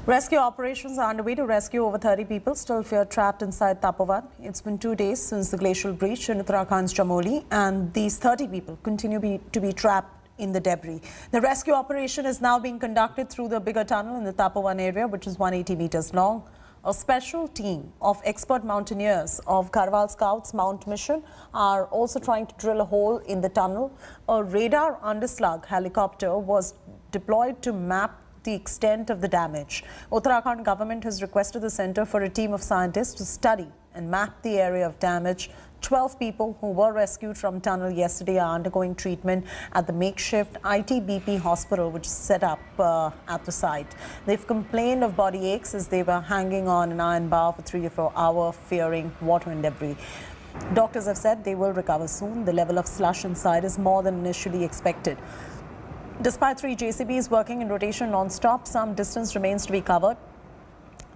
Rescue operations are underway to rescue over 30 people still feared trapped inside Tapovan. It's been 2 days since the glacial breach in Uttarakhand's Chamoli, and these 30 people continue to be trapped in the debris. The rescue operation is now being conducted through the bigger tunnel in the Tapovan area, which is 180 meters long. A special team of expert mountaineers of Garhwal Scouts Mount Mission are also trying to drill a hole in the tunnel. A radar underslug helicopter was deployed to map the extent of the damage. Uttarakhand government has requested the centre for a team of scientists to study and map the area of damage. 12 people who were rescued from tunnel yesterday are undergoing treatment at the makeshift ITBP hospital, which is set up at the site. They've complained of body aches as they were hanging on an iron bar for 3 to 4 hours, fearing water and debris. Doctors have said they will recover soon. The level of slush inside is more than initially expected. Despite 3 JCBs working in rotation non-stop, some distance remains to be covered.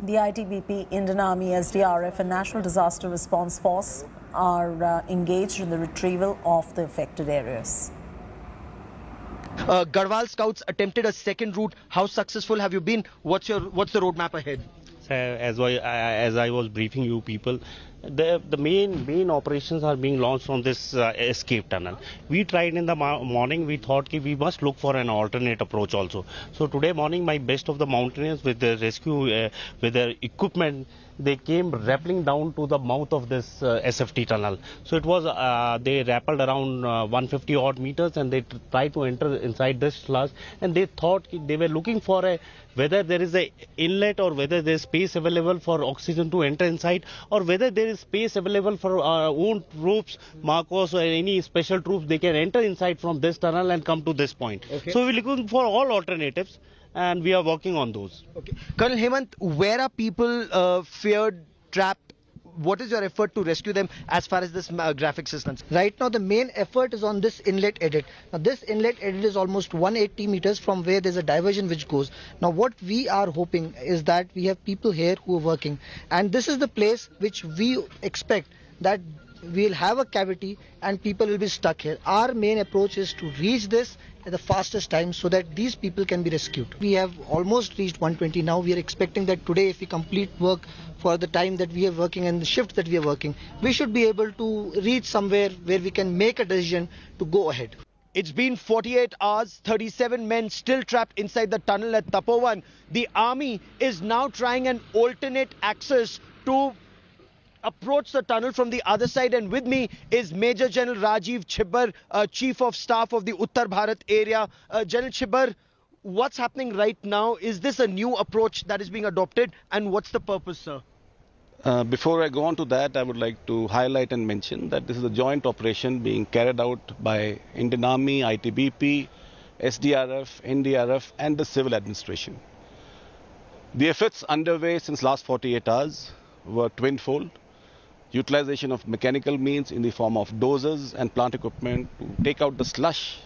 The ITBP, Indian Army, SDRF and National Disaster Response Force are engaged in the retrieval of the affected areas. Garhwal Scouts attempted a second route. How successful have you been? What's the roadmap ahead? As I was briefing you people, the main operations are being launched from this escape tunnel. We tried in the morning. We thought we must look for an alternate approach also. So today morning, my best of the mountaineers with the rescue with their equipment, they came rappelling down to the mouth of this SFT tunnel. So it was they rappelled around 150 odd meters and they tried to enter inside this slush, and they thought they were looking for whether there is a inlet or whether there is space available for oxygen to enter inside, or whether there is space available for our own troops, Marcos or any special troops, they can enter inside from this tunnel and come to this point. Okay. So we're looking for all alternatives, and we are working on those. Okay. Colonel Hemant, where are people feared, trapped? What is your effort to rescue them as far as this graphics is concerned? Right now, the main effort is on this inlet edit. Now, this inlet edit is almost 180 meters from where there's a diversion which goes. Now, what we are hoping is that we have people here who are working. And this is the place which we expect that we'll have a cavity and people will be stuck here. Our main approach is to reach this at the fastest time so that these people can be rescued. We have almost reached 120 now. We are expecting that today, if we complete work for the time that we are working and the shift that we are working, we should be able to reach somewhere where we can make a decision to go ahead. It's been 48 hours, 37 men still trapped inside the tunnel at Tapovan. The army is now trying an alternate access to approach the tunnel from the other side, and with me is Major General Rajiv Chhibbar, Chief of Staff of the Uttar Bharat area. General Chhibbar, what's happening right now? Is this a new approach that is being adopted, and what's the purpose, sir? Before I go on to that, I would like to highlight and mention that this is a joint operation being carried out by Indian Army, ITBP, SDRF, NDRF and the civil administration. The efforts underway since last 48 hours were twinfold. Utilization of mechanical means in the form of dozers and plant equipment to take out the slush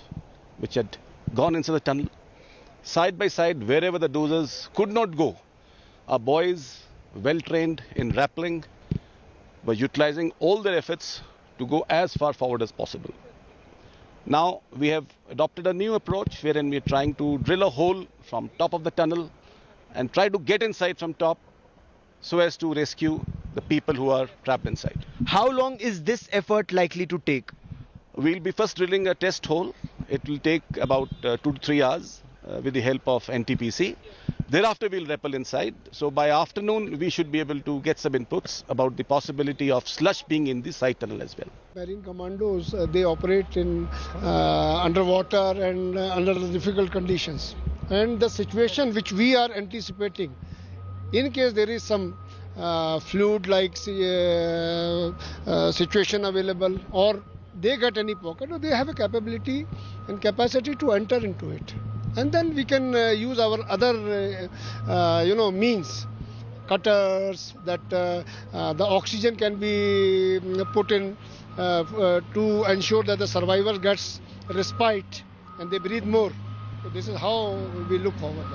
which had gone into the tunnel. Side by side, wherever the dozers could not go, our boys, well trained in rappelling, were utilizing all their efforts to go as far forward as possible. Now we have adopted a new approach wherein we are trying to drill a hole from top of the tunnel and try to get inside from top so as to rescue the people who are trapped inside. How long is this effort likely to take? We'll be first drilling a test hole. It will take about 2 to 3 hours with the help of NTPC. Thereafter, we'll rappel inside. So by afternoon, we should be able to get some inputs about the possibility of slush being in the side tunnel as well. Marine commandos, they operate in underwater and under the difficult conditions. And the situation which we are anticipating, in case there is some fluid-like situation available, or they get any pocket, or they have a capability and capacity to enter into it. And then we can use our other, means, cutters, that the oxygen can be put in to ensure that the survivor gets respite and they breathe more. So this is how we look forward.